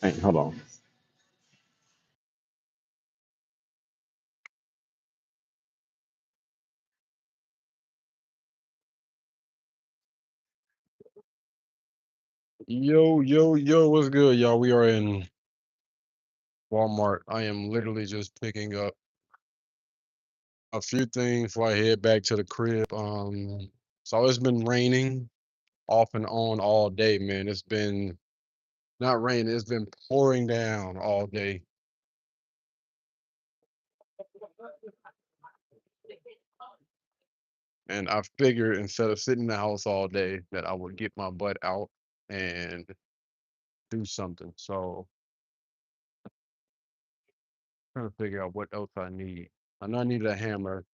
Hey, hold on. Yo, yo, yo, what's good, y'all? We are in Walmart. I am literally just picking up a few things before I head back to the crib. So it's been raining off and on all day, man. It's been not raining, it's been pouring down all day. And I figured instead of sitting in the house all day that I would get my butt out and do something. So trying to figure out what else I need. I know I needed a hammer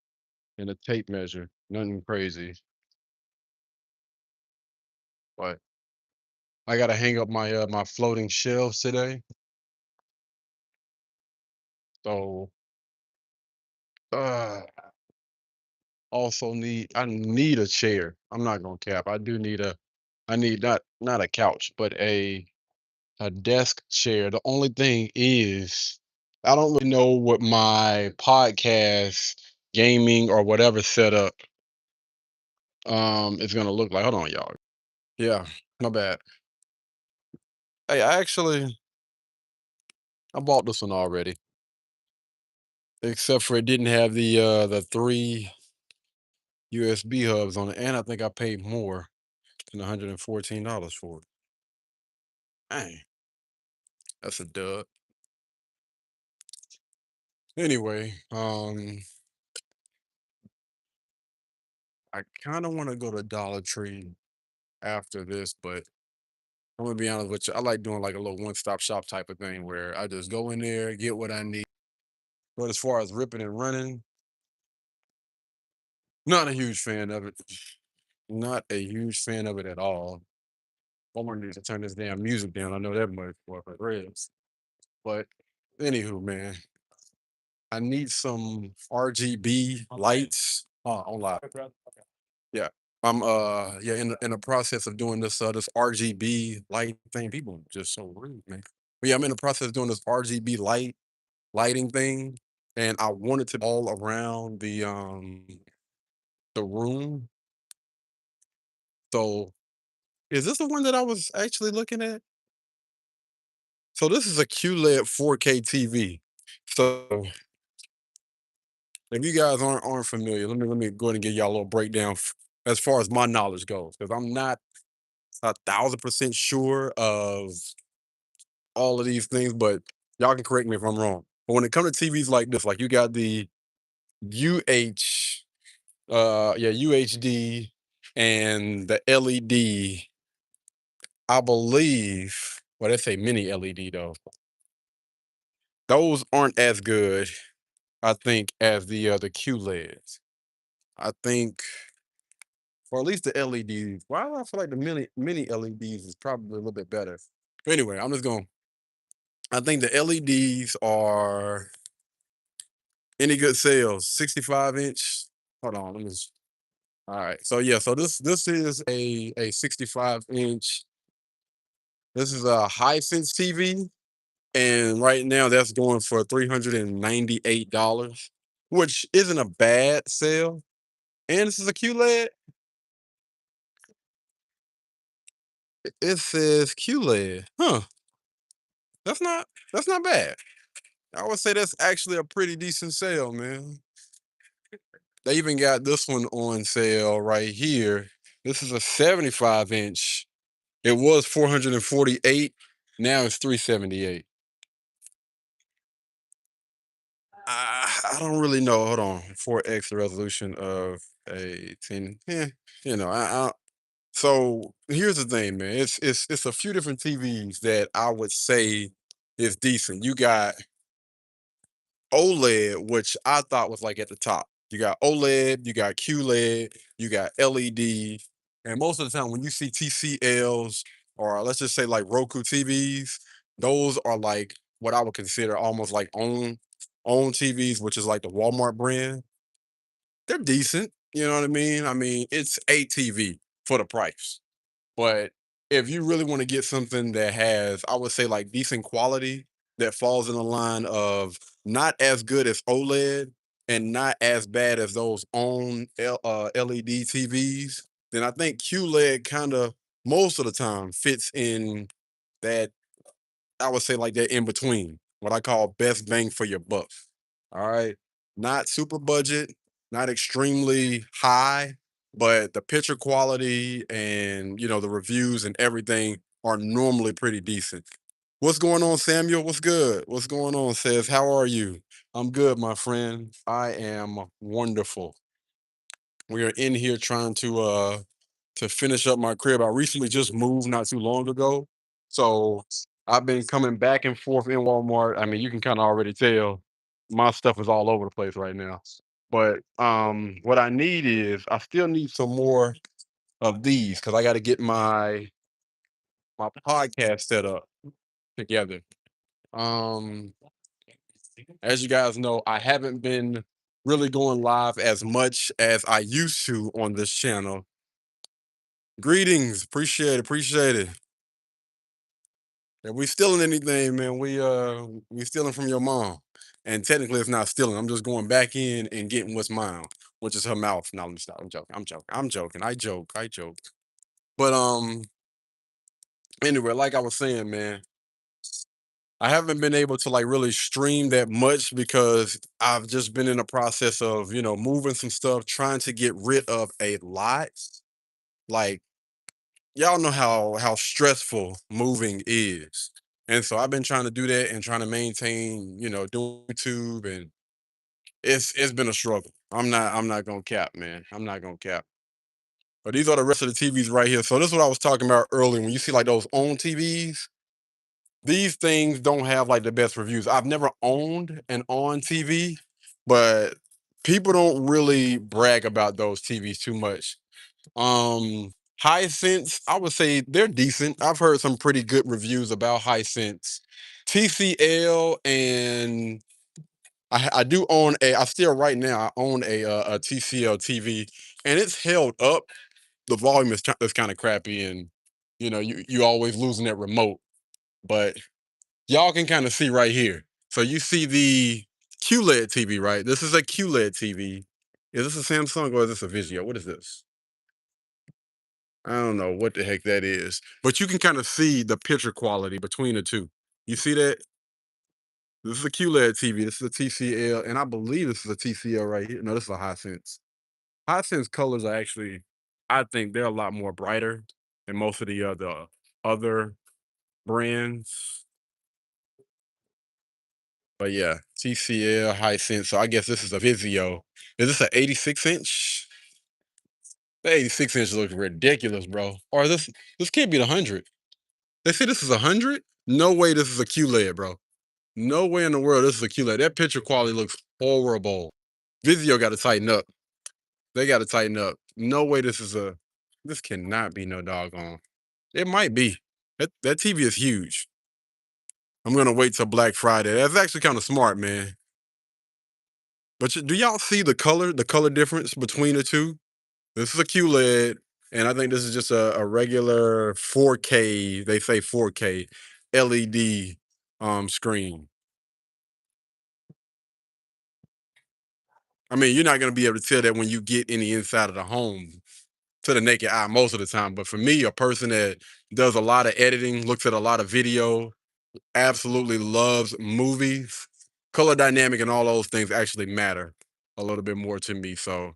and a tape measure. Nothing crazy, but I gotta hang up my floating shelves today. So uh I need a chair. I'm not gonna cap. I need not a couch, but a desk chair. The only thing is I don't really know what my podcast, gaming, or whatever setup is gonna look like. Hold on, y'all. Yeah, my bad. Hey, I bought this one already. Except for it didn't have the three USB hubs on it, and I think I paid more than $114 for it. Dang, that's a dud. Anyway, I kind of want to go to Dollar Tree after this, but I'm gonna be honest with you. I like doing like a little one-stop shop type of thing where I just go in there, get what I need. But as far as ripping and running, not a huge fan of it. Not a huge fan of it at all. Walmart needs to turn this damn music down. I know that much for ribs. But anywho, man, I need some RGB lights. On live. Yeah. I'm yeah in the process of doing this RGB light thing. People are just so rude, man. But yeah, I'm in the process of doing this RGB lighting thing, and I want it to be all around the room. So is this the one that I was actually looking at? So this is a QLED 4K TV. So if you guys aren't familiar, let me go ahead and give y'all a little breakdown as far as my knowledge goes, because I'm not 1,000% sure of all of these things, but y'all can correct me if I'm wrong. But when it comes to TVs like this, like you got the UH, yeah, UHD and the LED, I believe. Well, they say mini LED though. Those aren't as good, I think, as the QLEDs. I think or at least the LEDs. Why do I feel like the mini LEDs is probably a little bit better? But anyway, I'm just going. I think the LEDs are any good sales. 65 inch. Hold on, let me. All right, so yeah, so this is a 65 inch. This is a Hisense TV, and right now that's going for $398, which isn't a bad sale. And this is a QLED. It says QLED. Huh? That's not bad. I would say that's actually a pretty decent sale, man. They even got this one on sale right here. This is a 75 inch. It was 448. Now it's 378. I don't really know. Hold on. 4x the resolution of a 10. Yeah, so here's the thing, man. It's a few different TVs that I would say is decent. You got OLED, which I thought was like at the top. You got OLED, you got QLED, you got LED, and most of the time when you see TCLs or let's just say like Roku TVs, those are like what I would consider almost like own TVs, which is like the Walmart brand. They're decent, you know what I mean? I mean, it's a TV for the price, but if you really want to get something that has, I would say, like decent quality that falls in the line of not as good as OLED and not as bad as those LED TVs, then I think QLED kind of most of the time fits in that, I would say, like that in between, what I call best bang for your buck. All right. Not super budget, not extremely high, but the picture quality and, the reviews and everything are normally pretty decent. What's going on, Samuel? What's good? What's going on, says? How are you? I'm good, my friend. I am wonderful. We are in here trying to finish up my crib. I recently just moved not too long ago. So I've been coming back and forth in Walmart. I mean, you can kind of already tell my stuff is all over the place right now. But what I need is I still need some more of these because I got to get my podcast set up together. Um, as you guys know, I haven't been really going live as much as I used to on this channel. Greetings, appreciate it. If we stealing anything, man, we stealing from your mom. And technically it's not stealing. I'm just going back in and getting what's mine, which is her mouth. No, let me stop. I'm joking. I joke. But anyway, like I was saying, man, I haven't been able to like really stream that much because I've just been in the process of, moving some stuff, trying to get rid of a lot. Like, y'all know how stressful moving is. And so I've been trying to do that and trying to maintain, doing YouTube, and it's been a struggle. I'm not gonna cap, man. I'm not gonna cap. But these are the rest of the TVs right here. So this is what I was talking about earlier. When you see like those own TVs, these things don't have like the best reviews. I've never owned an on TV, but people don't really brag about those TVs too much. Hisense, I would say they're decent. I've heard some pretty good reviews about Hisense. TCL, and I do own I still right now I own a TCL TV, and it's held up. The volume is kind of crappy, and you always losing that remote. But y'all can kind of see right here. So you see the QLED TV, right? This is a QLED TV. Is this a Samsung or is this a Vizio? What is this? I don't know what the heck that is, but you can kind of see the picture quality between the two. You see that? This is a QLED TV. This is a TCL, and I believe this is a TCL right here. No, this is a Hisense. Hisense colors are actually, I think they're a lot more brighter than most of the other brands. But yeah, TCL, Hisense. So I guess this is a Vizio. Is this an 86-inch? The 86-inch looks ridiculous, bro. Or this can't be the 100. They say this is 100? No way this is a QLED, bro. No way in the world this is a QLED. That picture quality looks horrible. Vizio got to tighten up. They got to tighten up. No way this cannot be no doggone. It might be. That TV is huge. I'm going to wait till Black Friday. That's actually kind of smart, man. But do y'all see the color difference between the two? This is a QLED, and I think this is just a regular 4K, they say 4K LED screen. I mean, you're not gonna be able to tell that when you get in the inside of the home to the naked eye most of the time. But for me, a person that does a lot of editing, looks at a lot of video, absolutely loves movies, color dynamic and all those things actually matter a little bit more to me. So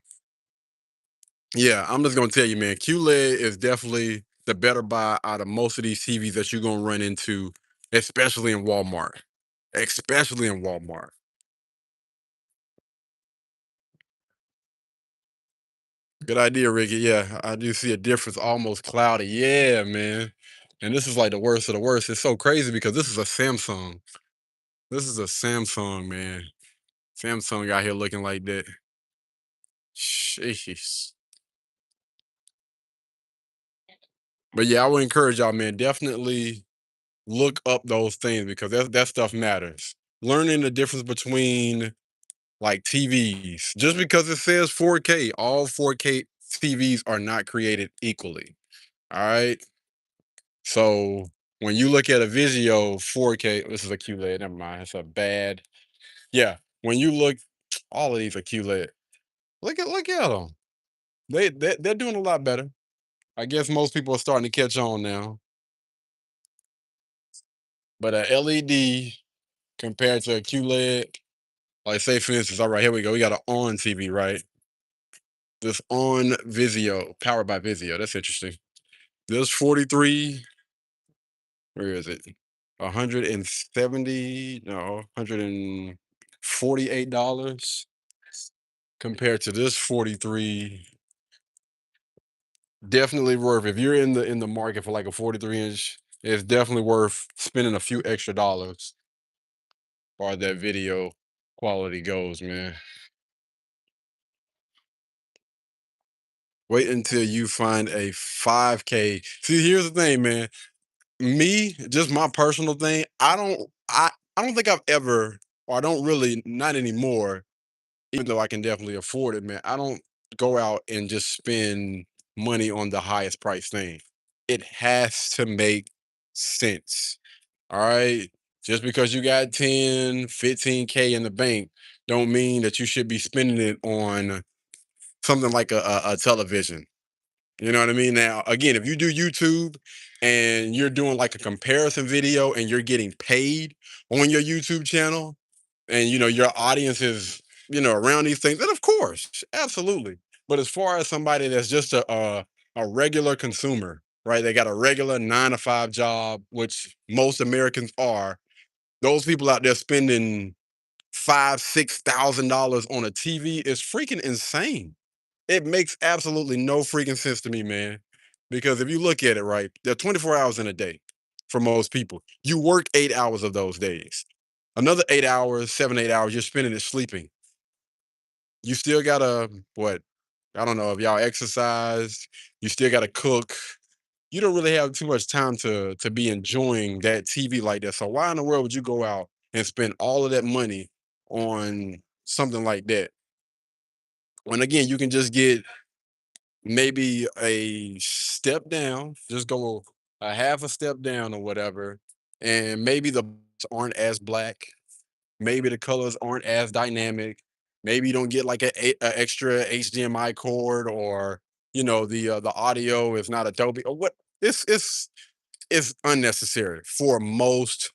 yeah, I'm just gonna tell you, man, QLED is definitely the better buy out of most of these TVs that you're gonna run into, especially in Walmart. Especially in Walmart. Good idea, Ricky. Yeah, I do see a difference, almost cloudy. Yeah, man. And this is like the worst of the worst. It's so crazy because this is a Samsung. This is a Samsung, man. Samsung out here looking like that. Sheesh. But yeah, I would encourage y'all, man. Definitely look up those things because that stuff matters. Learning the difference between like TVs. Just because it says 4K, all 4K TVs are not created equally. All right. So when you look at a Vizio 4K, this is a QLED. Never mind, it's a bad. Yeah, when you look, all of these are QLED. Look at them. They're doing a lot better. I guess most people are starting to catch on now. But a LED compared to a QLED, like say for instance, all right, here we go. We got an on TV, right? This on Vizio, powered by Vizio. That's interesting. This 43, where is it? 170, no, $148 compared to this 43. Definitely worth, if you're in the market for like a 43-inch, it's definitely worth spending a few extra dollars or that video quality goes, man. Wait until you find a 5K. See, here's the thing, man. Me, just my personal thing, I don't think I've ever, or I don't really, not anymore, even though I can definitely afford it, man. I don't go out and just spend money on the highest price thing. It has to make sense. All right. Just because you got 10, 15K in the bank, don't mean that you should be spending it on something like a television. You know what I mean? Now, again, if you do YouTube and you're doing like a comparison video and you're getting paid on your YouTube channel, and your audience is around these things, then of course, absolutely. But as far as somebody that's just a regular consumer, right? They got a regular 9 to 5 job, which most Americans are. Those people out there spending $5,000 $6,000 on a TV is freaking insane. It makes absolutely no freaking sense to me, man. Because if you look at it, right, there are 24 hours in a day for most people. You work 8 hours of those days. Another 8 hours, 7, 8 hours, you're spending it sleeping. You still gotta, what? I don't know if y'all exercise, you still gotta cook. You don't really have too much time to be enjoying that TV like that. So why in the world would you go out and spend all of that money on something like that? When again, you can just get maybe a step down, just go a half a step down or whatever, and maybe the aren't as black, maybe the colors aren't as dynamic, maybe you don't get like a extra HDMI cord, or the audio is not Adobe or what. It's unnecessary for most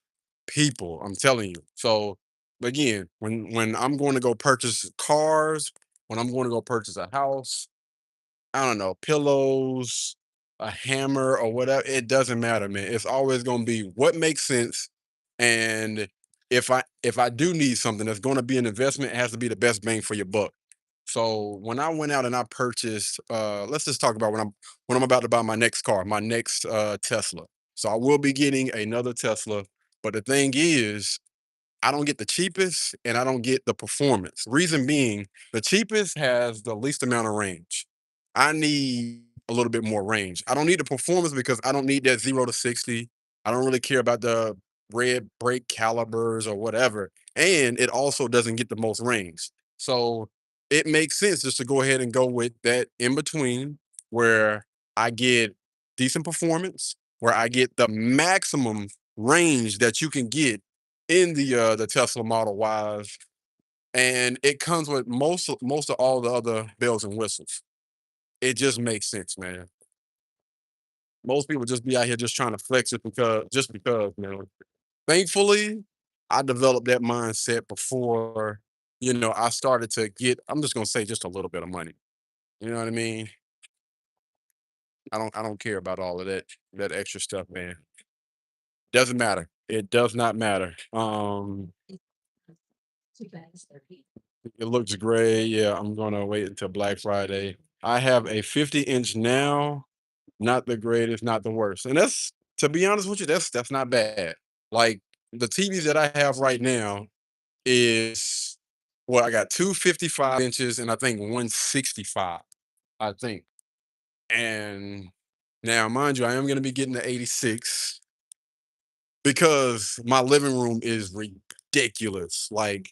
people. I'm telling you. So again, when I'm going to go purchase cars, when I'm going to go purchase a house, I don't know, pillows, a hammer, or whatever. It doesn't matter, man. It's always going to be what makes sense. And if I do need something that's going to be an investment, it has to be the best bang for your buck. So when I went out and I purchased, let's just talk about when I'm about to buy my next car, my next Tesla. So I will be getting another Tesla. But the thing is, I don't get the cheapest and I don't get the performance. Reason being, the cheapest has the least amount of range. I need a little bit more range. I don't need the performance because I don't need that 0 to 60. I don't really care about the red brake calibers or whatever. And it also doesn't get the most range. So it makes sense just to go ahead and go with that in between, where I get decent performance, where I get the maximum range that you can get in the Tesla Model Ys, and it comes with most of all the other bells and whistles. It just makes sense, man. Most people just be out here just trying to flex it because, man. Thankfully, I developed that mindset before, I started to get, I'm just gonna say, just a little bit of money. You know what I mean? I don't care about all of that extra stuff, man. Doesn't matter. It does not matter. It looks great. Yeah, I'm gonna wait until Black Friday. I have a 50-inch now, not the greatest, not the worst. And that's, to be honest with you, that's not bad. Like the TVs that I have right now is, well, I got two 55 inches and I think 165, I think. And now, mind you, I am gonna be getting the 86 because my living room is ridiculous. Like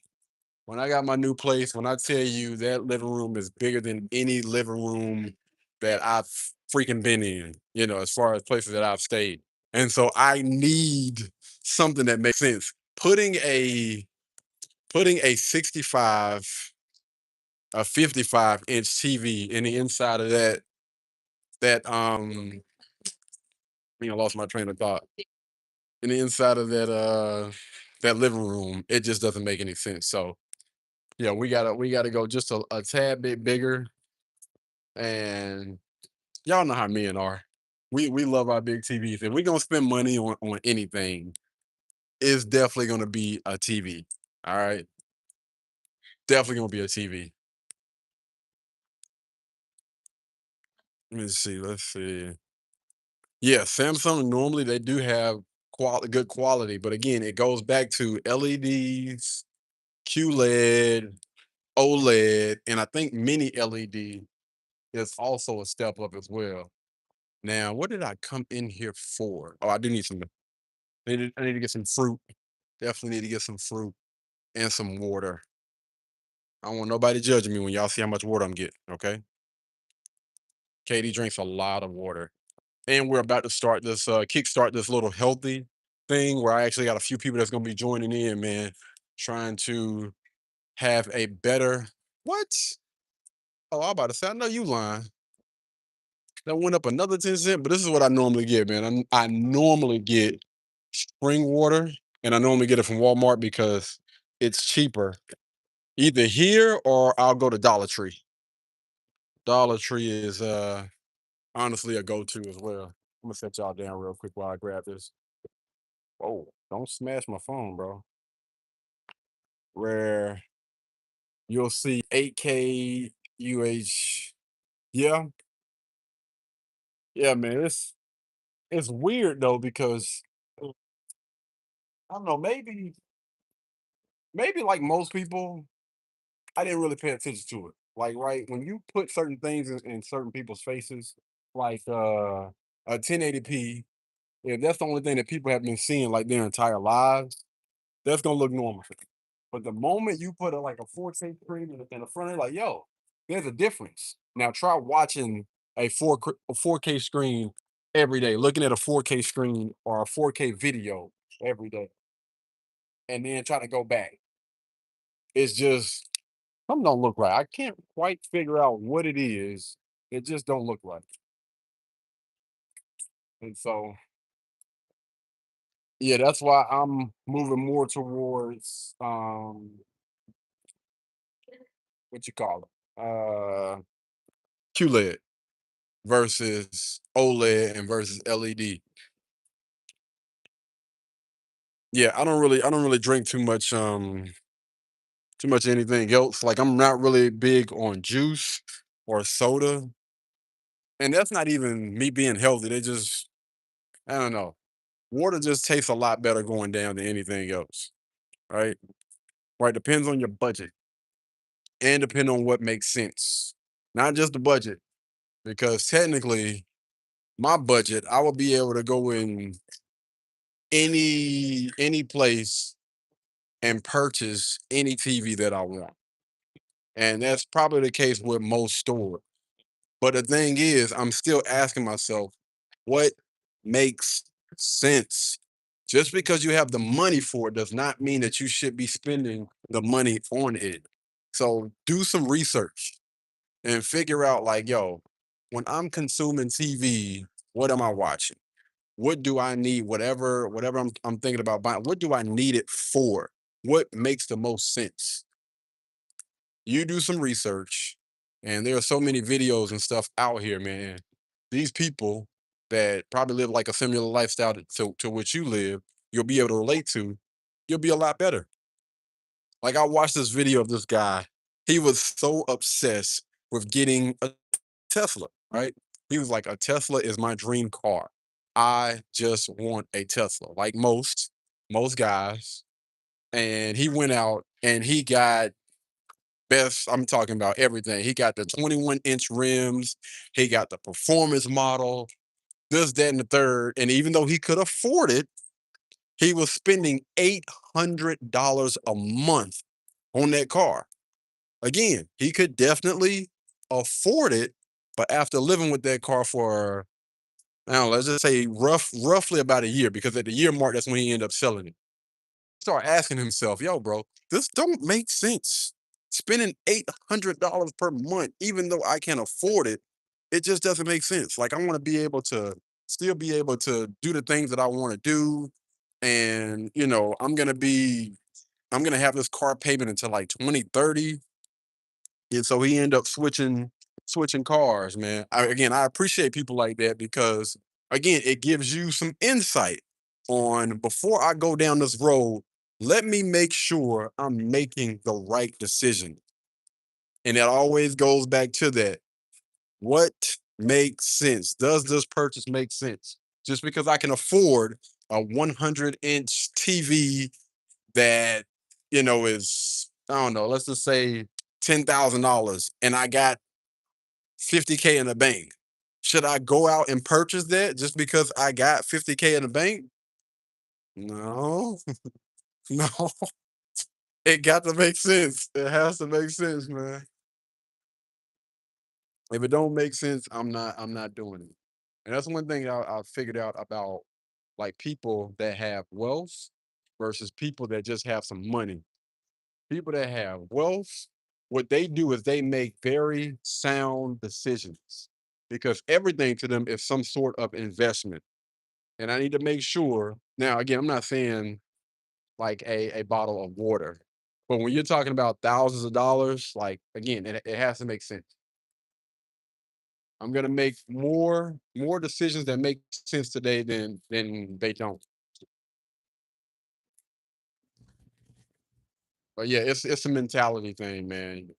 when I got my new place, when I tell you that living room is bigger than any living room that I've freaking been in, as far as places that I've stayed. And so I need something that makes sense. Putting a 65, a 55-inch TV in the inside of that I lost my train of thought. In the inside of that living room, it just doesn't make any sense. So yeah, we gotta go just a tad bit bigger. And y'all know how men are. We love our big TVs. If we're gonna spend money on anything, it's definitely gonna be a TV. All right. Definitely gonna be a TV. Let me see. Let's see. Yeah, Samsung normally they do have good quality, but again, it goes back to LEDs, QLED, OLED, and I think mini LED is also a step up as well. Now, what did I come in here for? Oh, I do need some. I need to get some fruit. Definitely need to get some fruit and some water. I don't want nobody judging me when y'all see how much water I'm getting. Okay, Katie drinks a lot of water, and we're about to start this kickstart this little healthy thing where I actually got a few people that's gonna be joining in, man, trying to have a better what? Oh, I'm about to say, I know you lying. That went up another 10 cents, but this is what I normally get, man. I normally get spring water, and I normally get it from Walmart because it's cheaper. Either here or I'll go to Dollar Tree. Dollar Tree is honestly a go-to as well. I'm gonna set y'all down real quick while I grab this. Oh, don't smash my phone, bro. Where you'll see 8K UH. Yeah, yeah, man. It's weird though because I don't know, maybe like most people, I didn't really pay attention to it. Like, right, when you put certain things in certain people's faces, like a 1080p, if that's the only thing that people have been seeing like their entire lives, that's gonna look normal. But the moment you put like a 4K screen in the front, of it, like, yo, there's a difference. Now try watching a 4K screen every day, looking at a 4K screen or a 4K video every day, and then try to go back. It's just something don't look right. I can't quite figure out what it is. It just don't look right. And so, yeah, that's why I'm moving more towards what you call it? QLED versus OLED and versus LED. Yeah, I don't really drink too much anything else. Like I'm not really big on juice or soda. And that's not even me being healthy. They just I don't know. Water just tastes a lot better going down than anything else. Right? Right. Depends on your budget and depend on what makes sense. Not just the budget. Because technically, my budget, I will be able to go in any place and purchase any TV that I want. And that's probably the case with most stores. But the thing is, I'm still asking myself, what makes sense? Just because you have the money for it does not mean that you should be spending the money on it. So do some research and figure out like, yo, when I'm consuming TV, what am I watching? What do I need? Whatever I'm thinking about buying, what do I need it for? What makes the most sense? You do some research, and there are so many videos and stuff out here, man. These people that probably live like a similar lifestyle to which you live, you'll be able to relate to, you'll be a lot better. Like I watched this video of this guy. He was so obsessed with getting a Tesla, right? He was like, a Tesla is my dream car. I just want a Tesla, like most guys. And he went out and he got best. I'm talking about everything. He got the 21-inch rims. He got the performance model, this, that, and the third. And even though he could afford it, he was spending $800 a month on that car. Again, he could definitely afford it, but after living with that car for Now let's just say roughly about a year, because at the year mark, that's when he ended up selling it. Start asking himself, yo, bro, this don't make sense. Spending $800 per month, even though I can afford it, it just doesn't make sense. Like, I want to be able to still be able to do the things that I want to do. And, I'm gonna have this car payment until like 2030. And so he ended up switching cars, man. I appreciate people like that because again, it gives you some insight on before I go down this road, let me make sure I'm making the right decision. And it always goes back to that. What makes sense? Does this purchase make sense? Just because I can afford a 100-inch TV that, is, I don't know, let's just say $10,000 and I got 50K in the bank. Should I go out and purchase that just because I got 50K in the bank? No, no. It got to make sense. It has to make sense, man. If it don't make sense, I'm not doing it. And that's one thing I figured out about like people that have wealth versus people that just have some money. People that have wealth, what they do is they make very sound decisions because everything to them is some sort of investment. And I need to make sure. Now, again, I'm not saying like a bottle of water, but when you're talking about thousands of dollars, like again, it has to make sense. I'm gonna make more decisions that make sense today than they don't. But yeah, it's a mentality thing, man.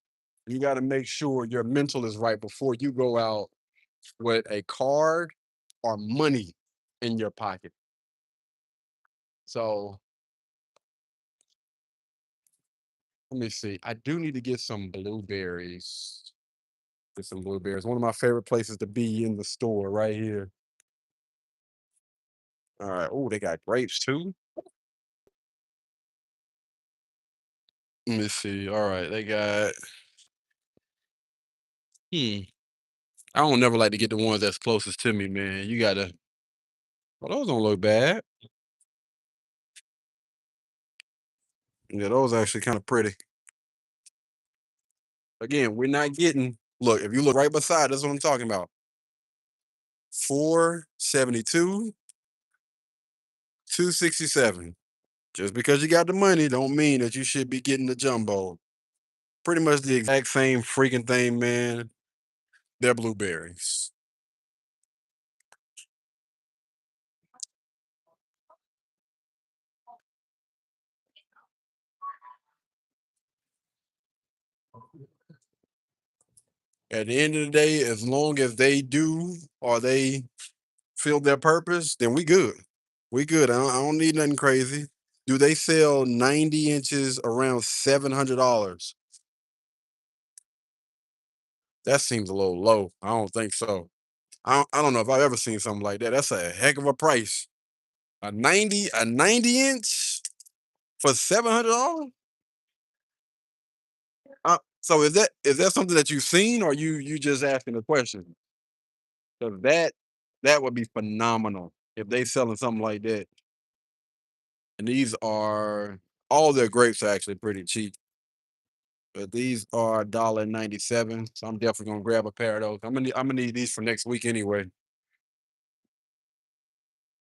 You got to make sure your mental is right before you go out with a card or money in your pocket. So let me see. I do need to get some blueberries. Get some blueberries. One of my favorite places to be in the store right here. All right. Oh, they got grapes too. Let me see. All right. They got hmm. I don't never like to get the ones that's closest to me, man. You gotta well, those don't look bad. Yeah, those actually kind of pretty. Again, we're not getting look, if you look right beside, that's what I'm talking about. 472, 267. Just because you got the money don't mean that you should be getting the jumbo. Pretty much the exact same freaking thing, man. They're blueberries. At the end of the day, as long as they do or they feel their purpose, then we good. We good. I don't need nothing crazy. Do they sell 90 inches around $700? That seems a little low. I don't think so. I don't know if I've ever seen something like that. That's a heck of a price. A 90 inch for $700? So is that something that you've seen or you just asking a question? Because that would be phenomenal if they selling something like that. And these are all their grapes are actually pretty cheap. But these are $1.97. So I'm definitely gonna grab a pair of those. I'm gonna need these for next week anyway.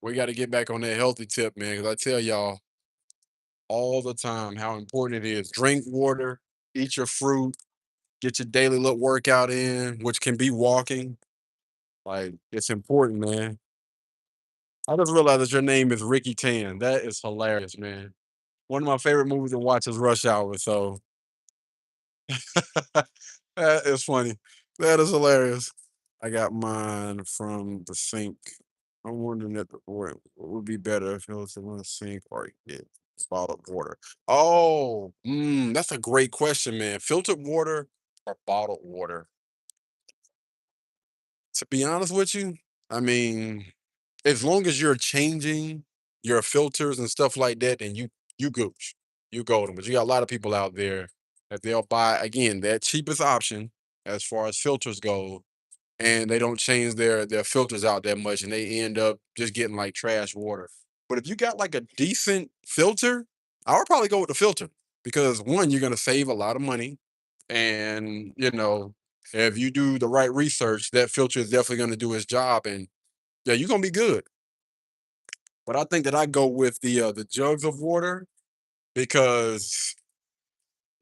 We got to get back on that healthy tip, man. Because I tell y'all all the time how important it is. Drink water, eat your fruit, get your daily little workout in, which can be walking. Like it's important, man. I just realized that your name is Ricky Tan. That is hilarious, man. One of my favorite movies to watch is Rush Hour. So that is funny. That is hilarious. I got mine from the sink. I'm wondering if what would be better if it was in the sink or get bottled water. Oh, that's a great question, man. Filtered water or bottled water? To be honest with you, I mean, as long as you're changing your filters and stuff like that, then you gooch, you golden. But you got a lot of people out there that they'll buy again that cheapest option as far as filters go, and they don't change their filters out that much, and they end up just getting like trash water. But if you got like a decent filter, I would probably go with the filter because one, you're gonna save a lot of money, and if you do the right research, that filter is definitely gonna do its job, and yeah, you're gonna be good. But I think that I go with the jugs of water because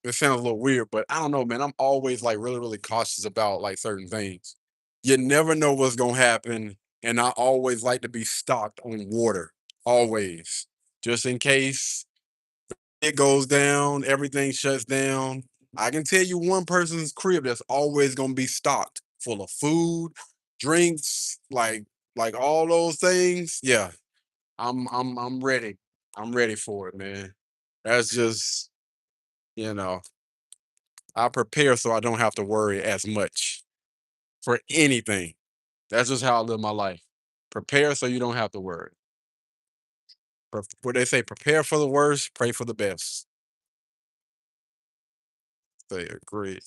it sounds a little weird, but I don't know, man. I'm always like really, really cautious about like certain things. You never know what's gonna happen, and I always like to be stocked on water, always, just in case it goes down, everything shuts down. I can tell you one person's crib that's always gonna be stocked full of food, drinks, like all those things. Yeah, I'm ready. I'm ready for it, man. That's just you know I prepare so I don't have to worry as much for anything. That's just how I live my life. Prepare so you don't have to worry. What they say, prepare for the worst, pray for the best. They agree.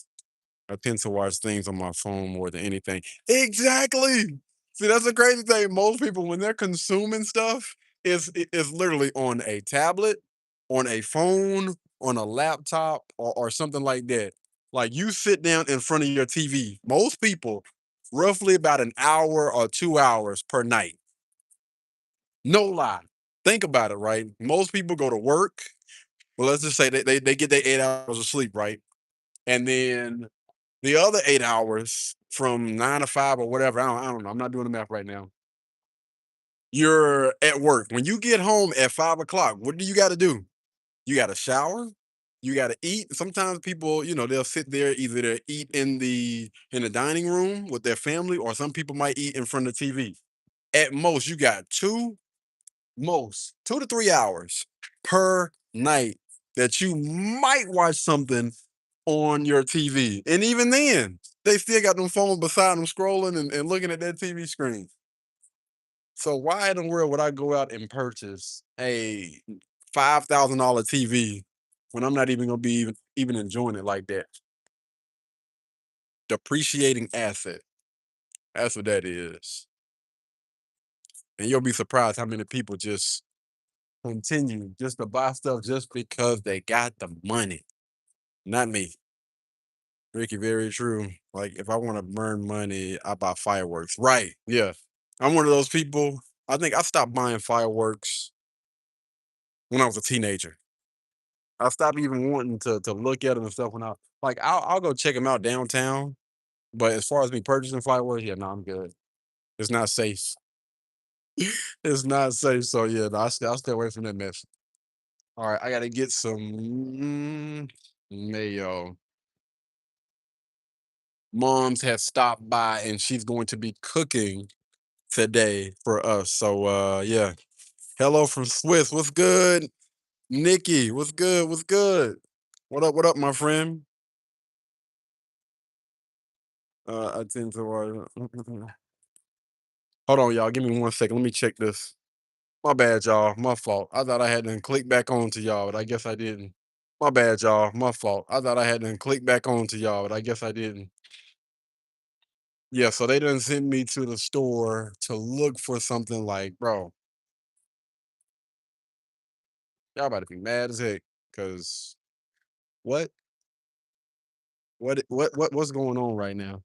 I tend to watch things on my phone more than anything. Exactly. See, that's the crazy thing. Most people, when they're consuming stuff, is literally on a tablet, on a phone, on a laptop, or something like that. Like you sit down in front of your TV. Most people, roughly about an hour or 2 hours per night. No lie. Think about it, right? Most people go to work. Well, let's just say they get their 8 hours of sleep, right? And then the other 8 hours from 9 to 5 or whatever, I don't know. I'm not doing the math right now. You're at work. When you get home at 5 o'clock, what do you got to do? You got to shower. You got to eat. Sometimes people, they'll sit there either to eat in the dining room with their family, or some people might eat in front of the TV. At most, you got most 2 to 3 hours per night that you might watch something on your TV. And even then, they still got them phones beside them scrolling and looking at that TV screen. So why in the world would I go out and purchase a $5,000 TV when I'm not even gonna be even enjoying it like that? Depreciating asset. That's what that is. And you'll be surprised how many people just continue just to buy stuff just because they got the money. Not me. Ricky, very true. Like if I want to burn money, I buy fireworks. Right. Yeah. I'm one of those people. I think I stopped buying fireworks when I was a teenager. I stopped even wanting to look at them and stuff when I'll go check them out downtown. But as far as me purchasing fireworks, yeah, no, I'm good. It's not safe. It's not safe. So yeah, no, I'll stay away from that mess. All right, I gotta get some mayo. Mom's has stopped by and she's going to be cooking today for us. So yeah. Hello from Swiss. What's good? Nikki, what's good? What's good? What up, my friend? I tend to hold on, y'all. Give me 1 second. Let me check this. My bad, y'all. My fault. I thought I had to click back on to y'all, but I guess I didn't. My bad, y'all. My fault. I thought I had to click back on to y'all, but I guess I didn't. Yeah, so they didn't send me to the store to look for something like, bro, y'all about to be mad as heck. Cause what? What's going on right now?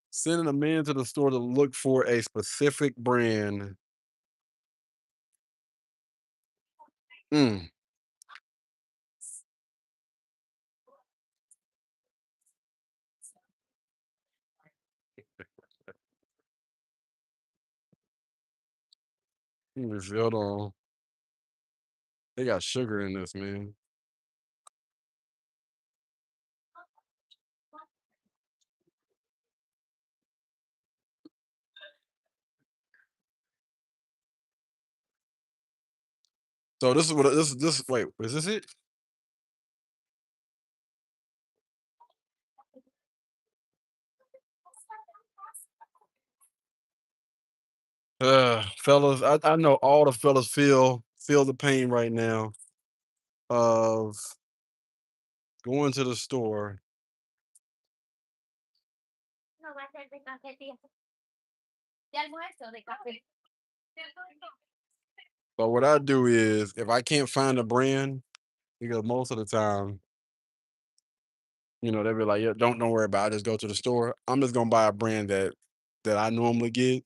Sending a man to the store to look for a specific brand. Mm, hold on. They got sugar in this, man. So this is what this. Wait, is this it? Fellas, I know all the fellas feel the pain right now of going to the store But what I do is if I can't find a brand, because most of the time, they'll be like, yeah, don't worry about it. Just go to the store. I'm just gonna buy a brand that I normally get.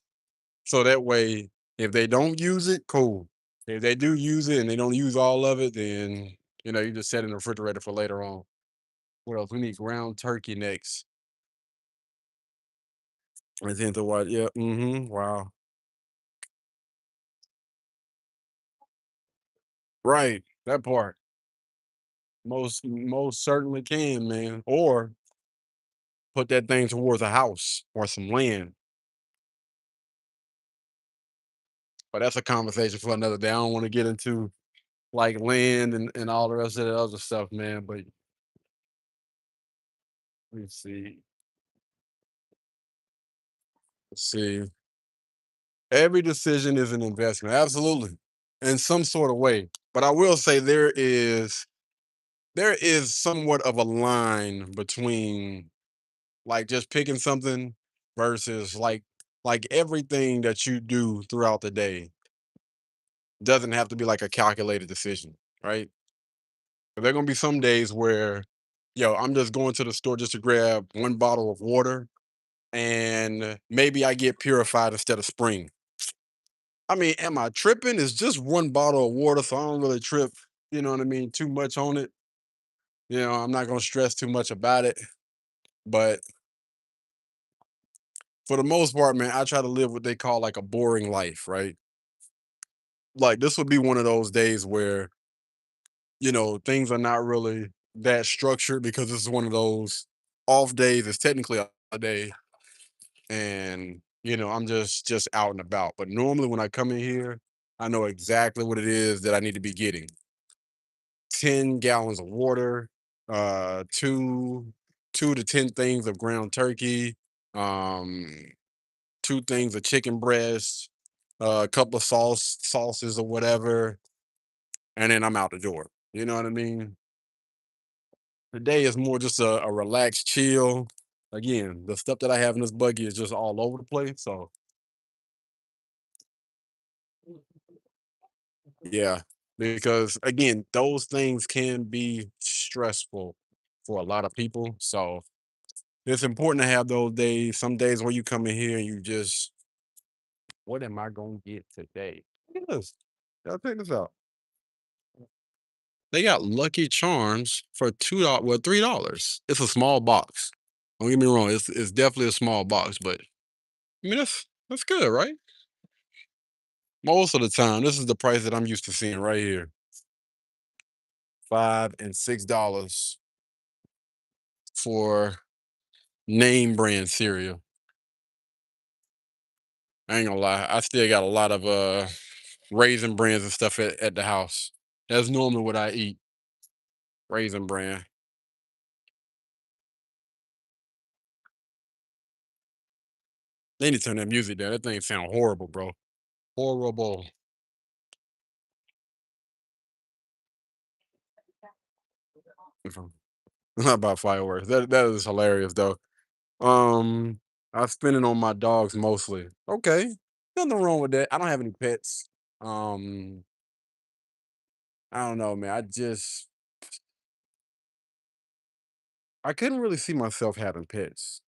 So that way, if they don't use it, cool. If they do use it and they don't use all of it, then you just set it in the refrigerator for later on. What else? We need ground turkey next. I think the what? Yeah. Wow. Right. That part. Most certainly can, man. Or put that thing towards a house or some land. But that's a conversation for another day. I don't want to get into like land and all the rest of the other stuff, man. But let's see. Let's see. Every decision is an investment. Absolutely. In some sort of way. But I will say there is somewhat of a line between like just picking something versus like everything that you do throughout the day doesn't have to be like a calculated decision, right? There are gonna be some days where, I'm just going to the store just to grab one bottle of water, and maybe I get purified instead of spring. I mean, am I tripping? It's just one bottle of water, so I don't really trip. You know what I mean? Too much on it. I'm not gonna stress too much about it. But for the most part, man, I try to live what they call like a boring life, right? Like this would be one of those days where things are not really that structured because this is one of those off days. It's technically a day, and I'm just out and about. But normally when I come in here, I know exactly what it is that I need to be getting. 10 gallons of water, two to 10 things of ground turkey, um, 2 things of chicken breast, a couple of sauces or whatever, and then I'm out the door. You know what I mean? Today is more just a relaxed chill. Again, the stuff that I have in this buggy is just all over the place. So yeah, because again, those things can be stressful for a lot of people. So it's important to have those days. Some days where you come in here and you just, what am I gonna get today? Look at this. Y'all check this out. They got Lucky Charms for $2, well, $3. It's a small box. Don't get me wrong, it's definitely a small box, but I mean that's good, right? Most of the time, this is the price that I'm used to seeing right here. $5 and $6 for name brand cereal. I ain't gonna lie, I still got a lot of raisin brands and stuff at the house. That's normally what I eat. Raisin bran. They need to turn that music down. That thing sound horrible, bro. Horrible. Not about fireworks. That is hilarious though. Um, I spend it on my dogs mostly. Okay, nothing wrong with that. I don't have any pets. Um, I don't know, man. I couldn't really see myself having pets.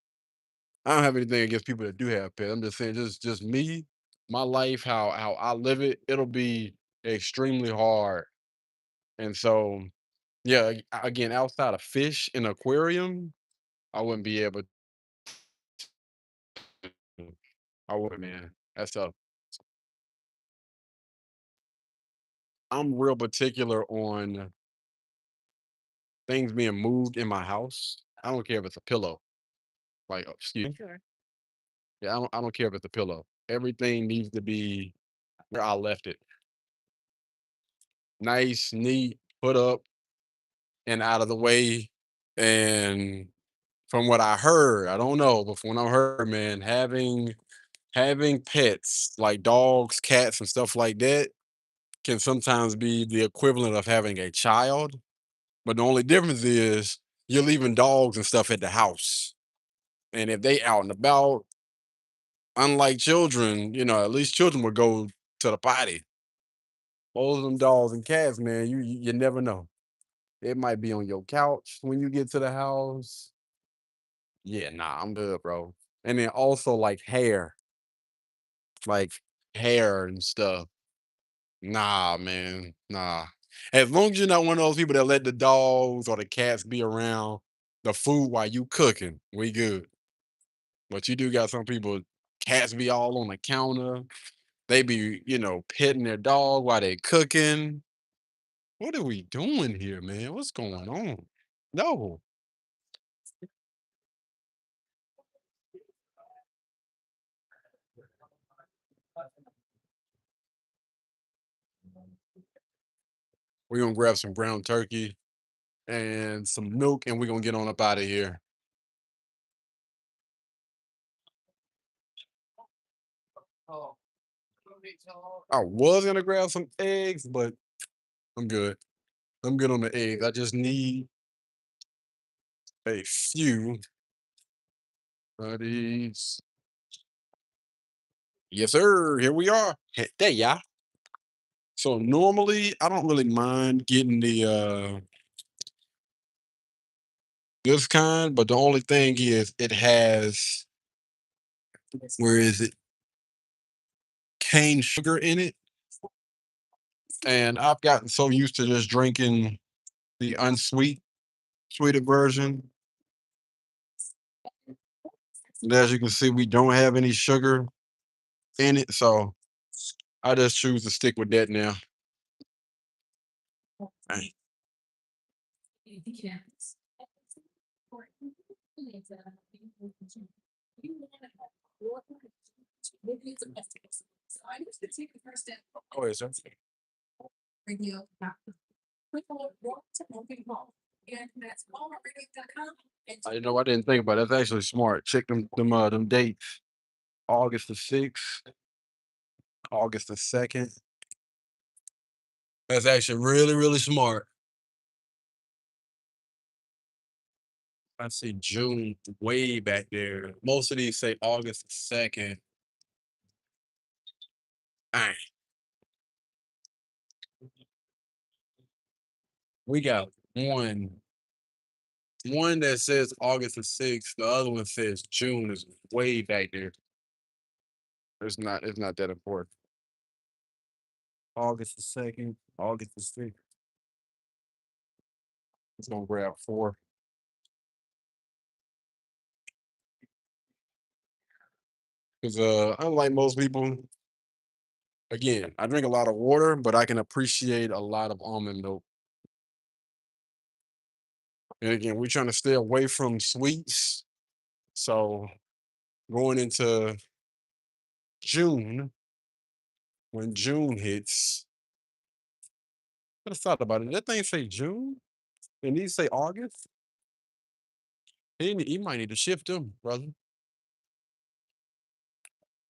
I don't have anything against people that do have pets. I'm just saying, just me, my life, how I live it. It'll be extremely hard, and so yeah. Again, outside of fish in aquarium, I wouldn't be able to. I wouldn't, man. That's tough. I'm real particular on things being moved in my house. I don't care if it's a pillow. Like, excuse me. Sure. Yeah, I don't care if it's a pillow. Everything needs to be where I left it. Nice, neat, put up and out of the way. And from what I heard, I don't know, but from what I heard, man, having pets like dogs, cats, and stuff like that can sometimes be the equivalent of having a child. But the only difference is you're leaving dogs and stuff at the house. And if they out and about, unlike children, at least children would go to the potty. Most of them dogs and cats, man, you never know. It might be on your couch when you get to the house. Yeah, nah, I'm good, bro. And then also like hair and stuff. Nah, man, nah. As long as you're not one of those people that let the dogs or the cats be around the food while you cooking, we good. But you do got some people, cats be all on the counter. They be, petting their dog while they cooking. What are we doing here, man? What's going on? No. We're gonna grab some ground turkey and some milk, and we're gonna get on up out of here. I was gonna grab some eggs, but I'm good. I'm good on the eggs. I just need a few of these. Yes, sir. Here we are. There, yeah. So normally I don't really mind getting the this kind, but the only thing is it has, where is it? Cane sugar in it. And I've gotten so used to just drinking the sweeter version. And as you can see, we don't have any sugar in it. So I just choose to stick with that now. Dang. Go ahead, sir. I didn't think about it. That's actually smart. Check them dates. August the 6th, August the 2nd. That's actually really, really smart. I see June way back there. Most of these say August the 2nd. Dang, we got one that says August the 6th. The other one says June is way back there. It's not that important. August the 2nd, August the 6th. It's gonna grab four. Because unlike most people, again, I drink a lot of water, but I can appreciate a lot of almond milk. And again, we're trying to stay away from sweets. So going into June, when June hits, I just thought about it. That thing say June? And these say August? He might need to shift them, brother.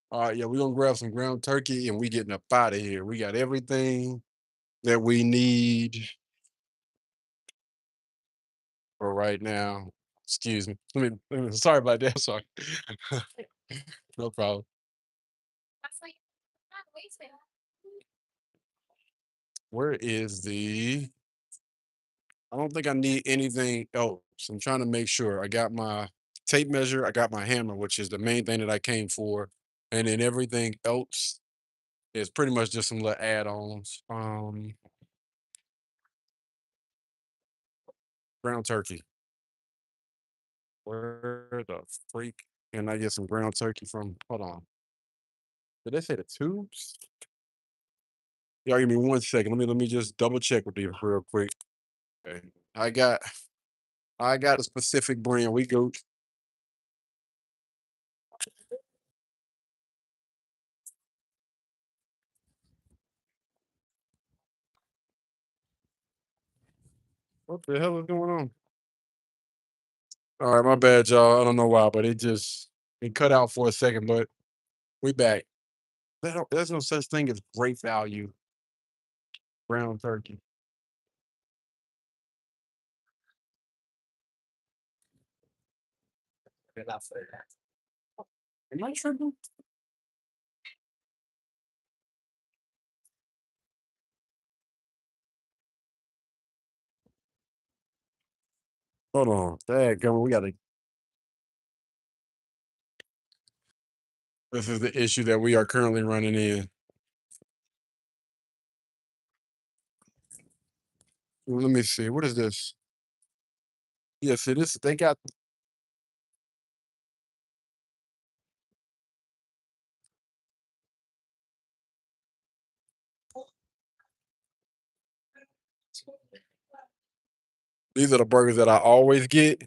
All right, yeah, we're gonna grab some ground turkey and we getting up out of here. We got everything that we need for right now. Excuse me. Sorry about that. Sorry. No problem. Where is the I don't think I need anything else. I'm trying to make sure. I got my tape measure, I got my hammer, which is the main thing that I came for. And then everything else is pretty much just some little add-ons. Ground turkey. Where the freak can I get some ground turkey from? Hold on. Did they say the tubes? Y'all give me 1 second. Let me just double check with you real quick. Okay. I got a specific brand. We go. What the hell is going on? All right, my bad, y'all. I don't know why, but it cut out for a second, but we back. There's no such thing as great value ground turkey. Am I tripping? Hold on. Dadgummit, we gotta. This is the issue that we are currently running in. Let me see. What is this? Yes, it is. They got. These are the burgers that I always get.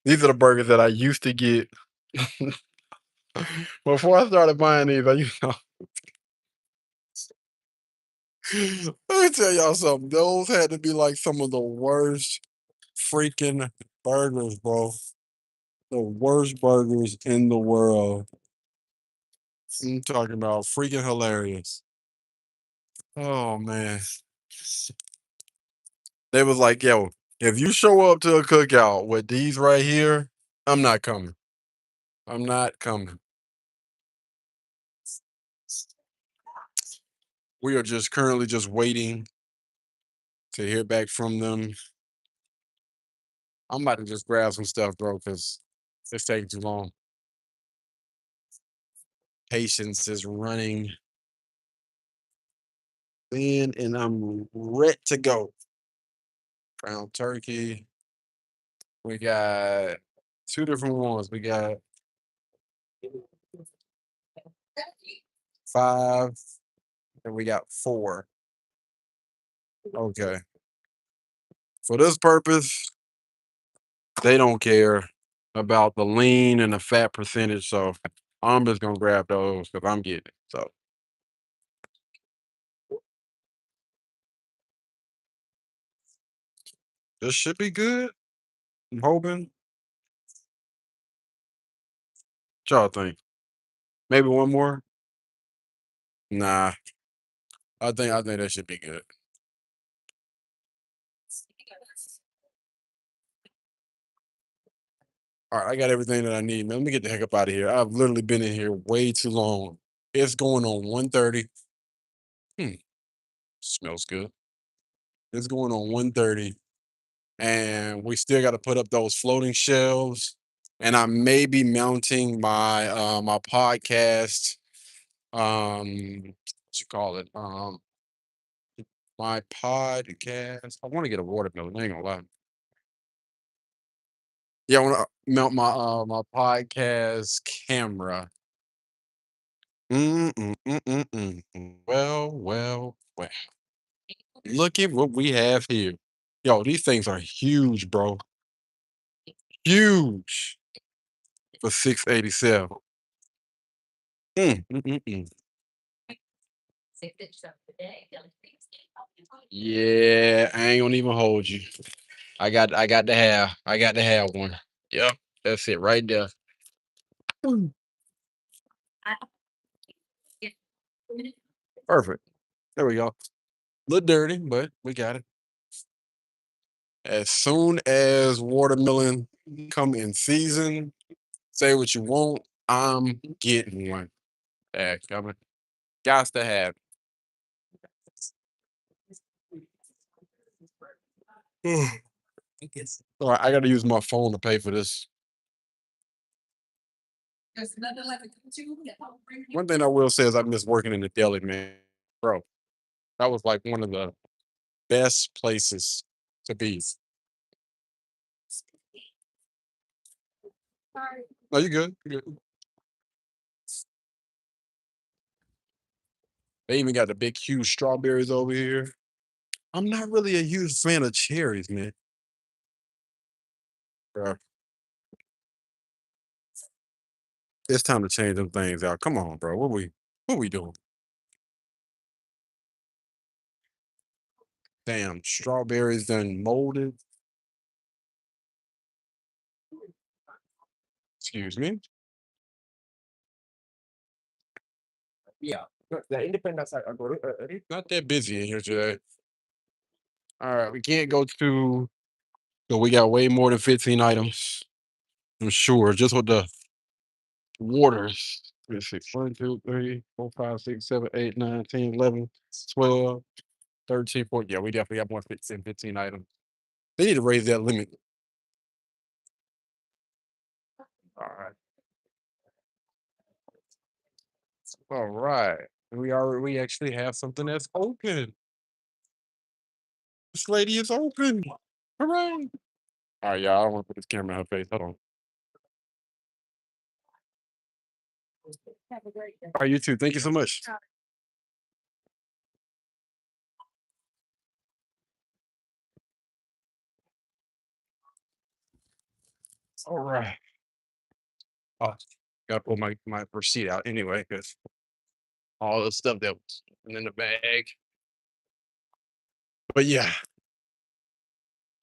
These are the burgers that I used to get. Before I started buying these, I used to. Let me tell y'all something. Those had to be like some of the worst freaking burgers, bro. The worst burgers in the world. I'm talking about freaking hilarious. Oh man. They was like, yo, if you show up to a cookout with these right here, I'm not coming. I'm not coming. We are just currently just waiting to hear back from them. I'm about to just grab some stuff, bro, because it's taking too long. Patience is running thin, and I'm ready to go. Brown turkey. We got two different ones. We got 5, and we got 4. Okay. For this purpose, they don't care about the lean and the fat percentage, so I'm just gonna grab those because I'm getting it. So this should be good. I'm hoping. What y'all think? Maybe one more? Nah. I think that should be good. All right, I got everything that I need, man. Let me get the heck up out of here. I've literally been in here way too long. It's going on 1:30. Hmm, smells good. It's going on 1:30, and we still got to put up those floating shelves. And I may be mounting my podcast. What you call it? My podcast. I want to get a watermelon. I ain't gonna lie. Yeah, I want to mount my podcast camera. Well, well, well. Look at what we have here. Yo, these things are huge, bro. Huge for 687. Mm. Yeah, I ain't gonna even hold you. I got to have one. Yep, that's it right there. Mm. Perfect. There we go. Little dirty, but we got it. As soon as watermelon come in season, say what you want, I'm getting one. Coming. Got to have. All right, I got to use my phone to pay for this. One thing I will say is I miss working in the deli, man. Bro, that was like one of the best places to be. No, you good. You good. They even got the big, huge strawberries over here. I'm not really a huge fan of cherries, man. Bro, it's time to change them things out. Come on, bro. What we doing? Damn, strawberries done molded. Excuse me. Not that busy in here today. All right, we can't go to. So we got way more than 15 items. I'm sure. Just with the waters. Let's see. 1, 2, 3, 4, 5, 6, 7, 8, 9, 10, 11, 12, 13, 14. Yeah, we definitely got more 15, 15 items. They need to raise that limit. All right. All right. We actually have something that's open. This lady is open. Hooray. All right, y'all. I don't want to put this camera in her face. Hold on. All right, you too. Thank you so much. All right. Oh, gotta pull my receipt out anyway, because all the stuff that was in the bag. But yeah,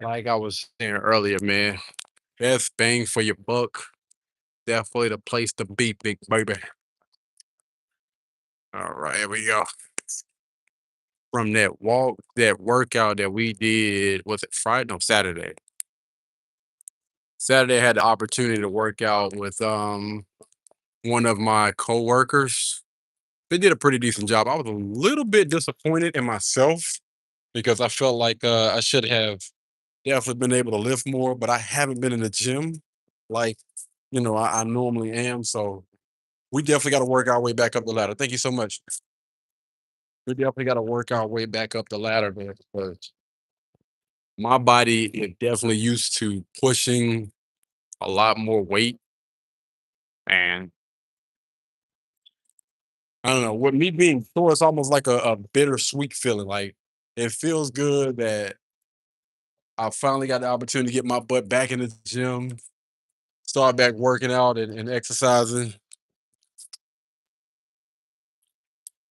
like I was saying earlier, man, best bang for your buck. Definitely the place to be, big baby. All right, here we go. From that workout that we did, was it Friday? No, Saturday. Saturday I had the opportunity to work out with one of my coworkers. They did a pretty decent job. I was a little bit disappointed in myself because I felt like I should have definitely been able to lift more, but I haven't been in the gym like I normally am. So we definitely got to work our way back up the ladder. Thank you so much. We definitely got to work our way back up the ladder, man, because my body is definitely used to pushing a lot more weight. And I don't know, with me being sore, it's almost like a bittersweet feeling. Like it feels good that I finally got the opportunity to get my butt back in the gym, start back working out and exercising.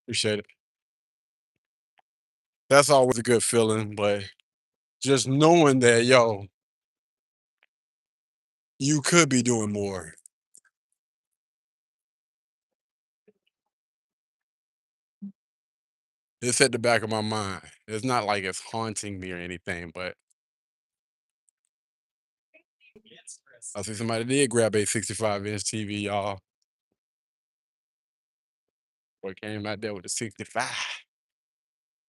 Appreciate it. That's always a good feeling, but just knowing that, yo, you could be doing more. It's at the back of my mind. It's not like it's haunting me or anything, but I see somebody did grab a 65-inch TV, y'all. What came out there with the 65.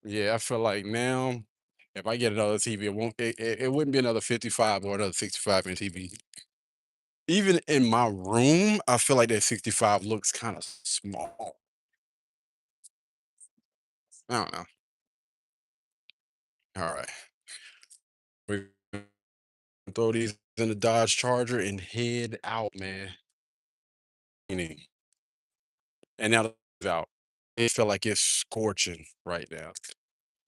Yeah, I feel like now, if I get another TV, it wouldn't be another 55 or another 65-inch TV. Even in my room, I feel like that 65 looks kind of small. I don't know. All right. We're gonna throw these in the Dodge Charger and head out, man. And now it's out. It feel like it's scorching right now.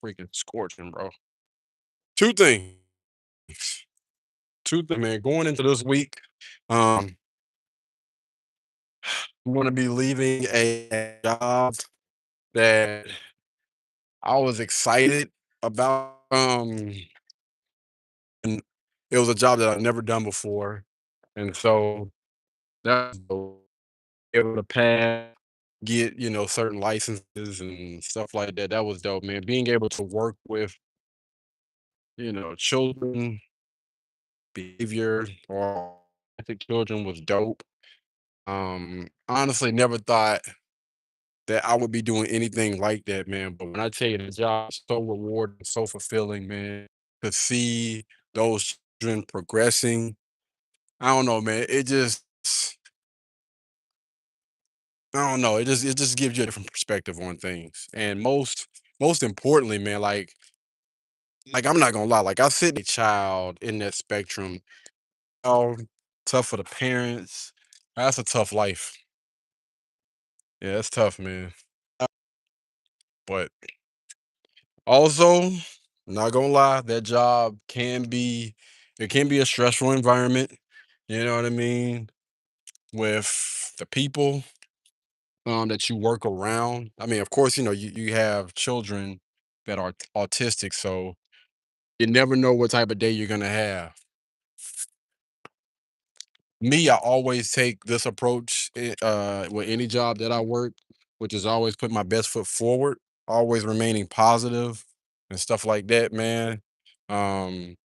Freaking scorching, bro. Two things. Two things, man. Going into this week, um, I'm gonna be leaving a job that I was excited about. And it was a job that I've never done before. And so that's dope. Able to pass, get, certain licenses and stuff like that. That was dope, man. Being able to work with, children, behavior, or autistic children was dope. Honestly, never thought that I would be doing anything like that, man. But when I tell you the job is so rewarding, so fulfilling, man, to see those children progressing. I don't know, man. I don't know. It just gives you a different perspective on things. And most importantly, man, like I'm not gonna lie, like I sit a child in that spectrum. Oh, tough for the parents. That's a tough life. Yeah, it's tough, man. But also, not gonna lie, that job it can be a stressful environment. You know what I mean? With the people that you work around. I mean, of course, you have children that are autistic, so you never know what type of day you're gonna have. Me, I always take this approach with any job that I work, which is always put my best foot forward, always remaining positive and stuff like that, man. Um,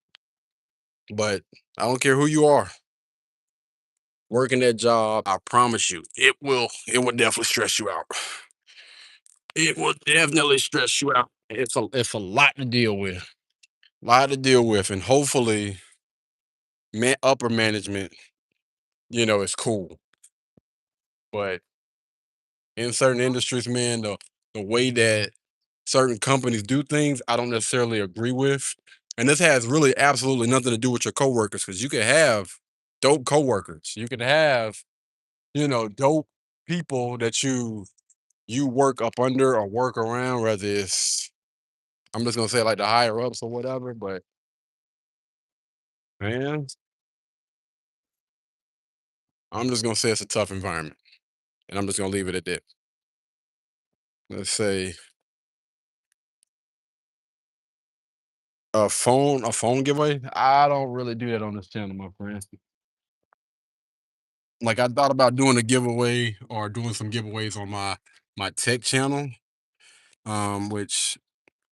but I don't care who you are. working that job, I promise you, it will definitely stress you out. It will definitely stress you out. It's a lot to deal with. Lot to deal with. And hopefully upper management, is cool. But in certain industries, man, the way that certain companies do things, I don't necessarily agree with. And this has really absolutely nothing to do with your coworkers, because you can have dope coworkers. You can have, dope people that you work up under or work around, whether it's, I'm just gonna say, like, the higher ups or whatever. But man, I'm just gonna say it's a tough environment. And I'm just gonna leave it at that. Let's say a phone giveaway. I don't really do that on this channel, my friend. Like, I thought about doing a giveaway or doing some giveaways on my tech channel, which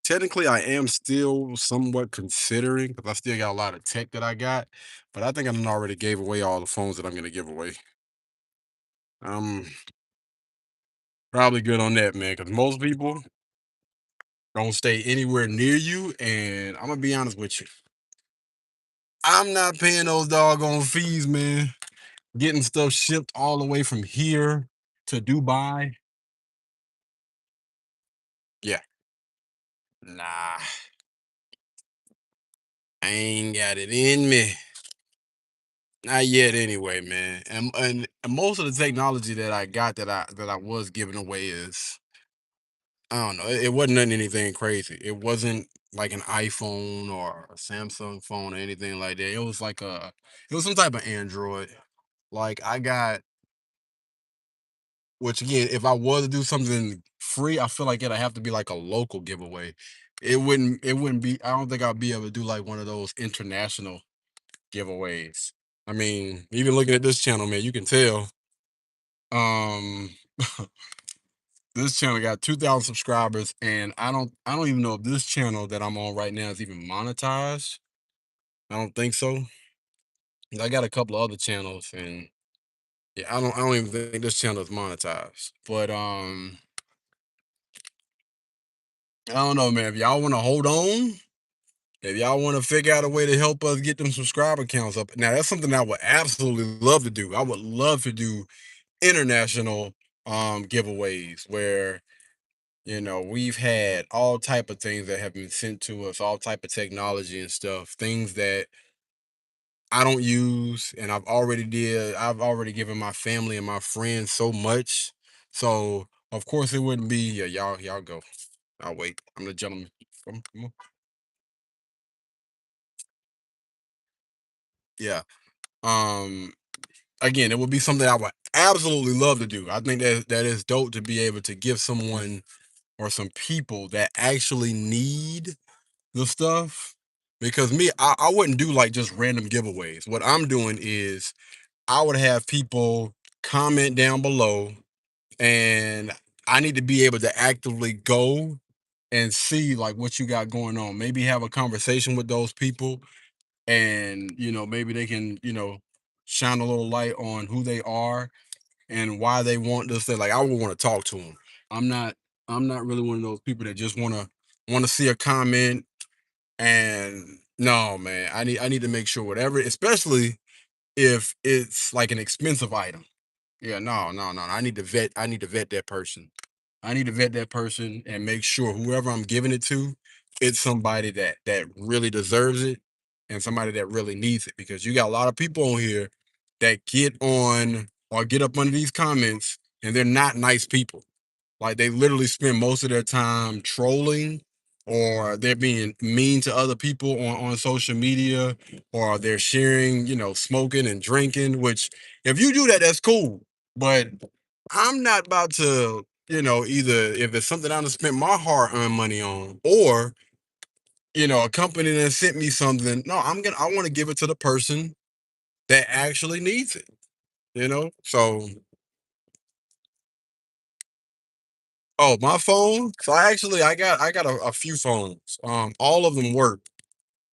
technically I am still somewhat considering, because I still got a lot of tech that I got. But I think I done already gave away all the phones that I'm gonna give away. I'm probably good on that, man, because most people don't stay anywhere near you. And I'm gonna be honest with you, I'm not paying those doggone fees, man. Getting stuff shipped all the way from here to Dubai. Yeah, nah, I ain't got it in me. Not yet, anyway, man. And most of the technology that I got that I was giving away is, I don't know. It wasn't anything crazy. It wasn't like an iPhone or a Samsung phone or anything like that. It was some type of Android. Like, I got, which again, if I was to do something free, I feel like it'd have to be like a local giveaway. It wouldn't be. I don't think I'd be able to do like one of those international giveaways. I mean, even looking at this channel, man, you can tell. Um, this channel got 2,000 subscribers, and I don't even know if this channel that I'm on right now is even monetized. I don't think so. I got a couple of other channels, and yeah, I don't even think this channel is monetized. But I don't know, man. If y'all want to hold on, if y'all want to figure out a way to help us get them subscriber counts up, now that's something I would absolutely love to do. I would love to do international giveaways where, we've had all type of things that have been sent to us, all type of technology and stuff, things that I don't use, and I've already given my family and my friends so much. So of course it wouldn't be, yeah, y'all go. I'll wait. I'm the gentleman. Come on. Yeah. Um Again, it would be something I would absolutely love to do. I think that is dope to be able to give someone or some people that actually need the stuff. Because me, I wouldn't do like just random giveaways. What I'm doing is I would have people comment down below, and I need to be able to actively go and see like what you got going on. Maybe have a conversation with those people, and maybe they can, shine a little light on who they are and why they want this thing. Like, I would want to talk to them. I'm not I'm not really one of those people that just want to see a comment. And no, man, I need to make sure whatever, especially if it's like an expensive item. Yeah, no, no, no. I need to vet that person. I need to vet that person and make sure whoever I'm giving it to, it's somebody that really deserves it, and somebody that really needs it. Because you got a lot of people on here that get on or get up under these comments, and they're not nice people. Like, they literally spend most of their time trolling, or they're being mean to other people on social media, or they're sharing, smoking and drinking, which, if you do that, that's cool. But I'm not about to, either, if it's something I done spent my hard earned money on, or, a company that sent me something. No, I want to give it to the person that actually needs it, So, oh, my phone. So I got a few phones. All of them work.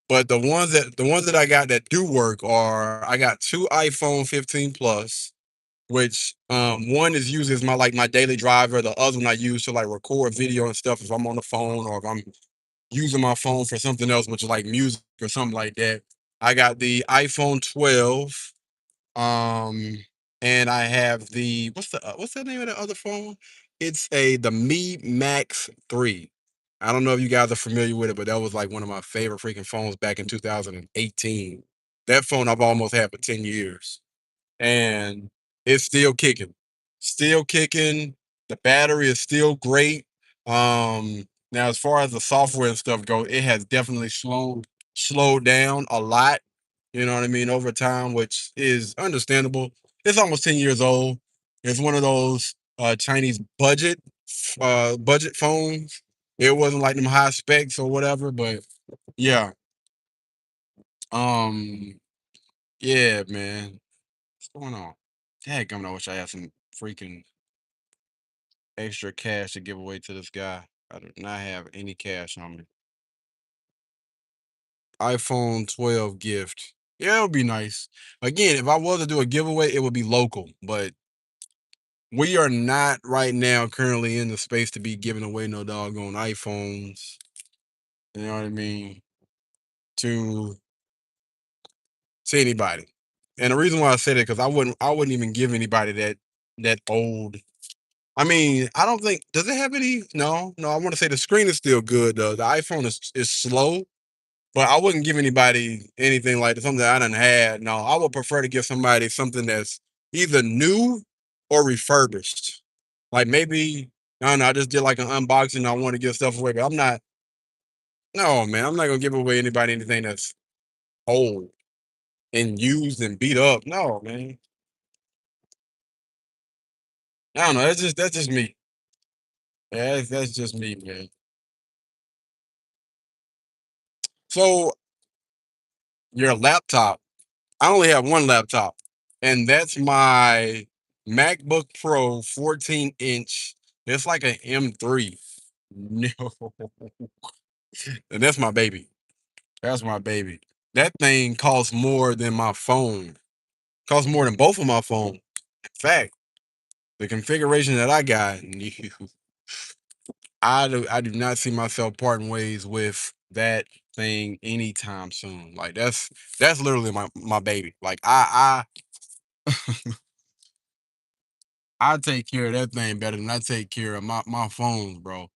But the ones that I got that do work are I got two iPhone 15 Plus, which one is used as my daily driver. The other one I use to like record video and stuff if I'm on the phone or if I'm using my phone for something else, which is like music or something like that. I got the iPhone 12, um, and I have the what's the name of the other phone? It's the Mi Max 3. I don't know if you guys are familiar with it, but that was like one of my favorite freaking phones back in 2018. That phone I've almost had for 10 years and it's still kicking. Still kicking. The battery is still great. Now as far as the software and stuff go, it has definitely slowed down a lot. You know what I mean, over time, which is understandable. It's almost 10 years old. It's one of those Chinese budget phones. It wasn't like them high specs or whatever, but yeah. Um, yeah, man. What's going on? Dadgummit, I wish I had some freaking extra cash to give away to this guy. I do not have any cash on me. iPhone 12 gift. Yeah, it would be nice. Again, if I was to do a giveaway, it would be local, but we are not right now currently in the space to be giving away no doggone iPhones. You know what I mean? To anybody. And the reason why I say that because I wouldn't even give anybody that old. I mean, I don't think does it have any? No, no. I want to say the screen is still good though. The iPhone is slow, but I wouldn't give anybody anything like something that I done had. No, I would prefer to give somebody something that's either new or refurbished. Like maybe I don't know. I just did like an unboxing. I want to give stuff away, but I'm not. No, man, I'm not gonna give away anybody anything that's old and used and beat up. No, man. I don't know. That's just me. Yeah, that's just me, man. So your laptop. I only have one laptop, and that's my MacBook Pro 14-inch. It's like an M3. No, and that's my baby. That's my baby. That thing costs more than my phone. Costs more than both of my phones. In fact, the configuration that I got, I do not see myself parting ways with that thing anytime soon. Like that's literally my baby. Like I take care of that thing better than I take care of my phones, bro.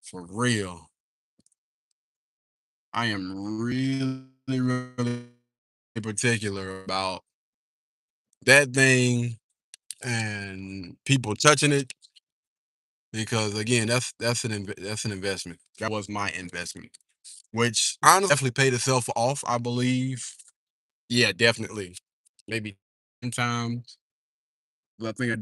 For real. I am really particular about that thing and people touching it because again, that's an investment. That was my investment, which honestly definitely paid itself off, I believe. Yeah, definitely. Maybe 10 times. But I think I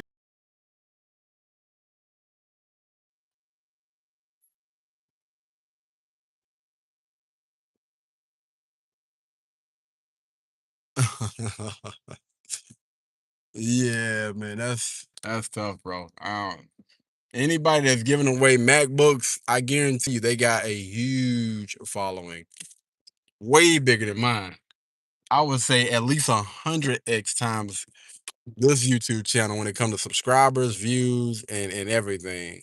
Yeah, man, that's tough, bro. Anybody that's giving away MacBooks, I guarantee you they got a huge following, way bigger than mine. I would say at least 100x times this YouTube channel when it comes to subscribers, views, and everything.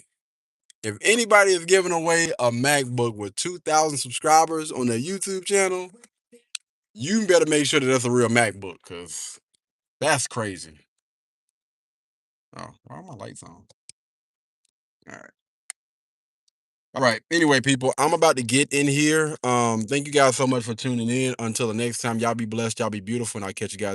If anybody is giving away a MacBook with 2,000 subscribers on their YouTube channel, you better make sure that that's a real MacBook, cause that's crazy. Oh, why are my lights on? All right. All right. Anyway, people, I'm about to get in here. Thank you guys so much for tuning in. Until the next time, y'all be blessed, y'all be beautiful, and I'll catch you guys.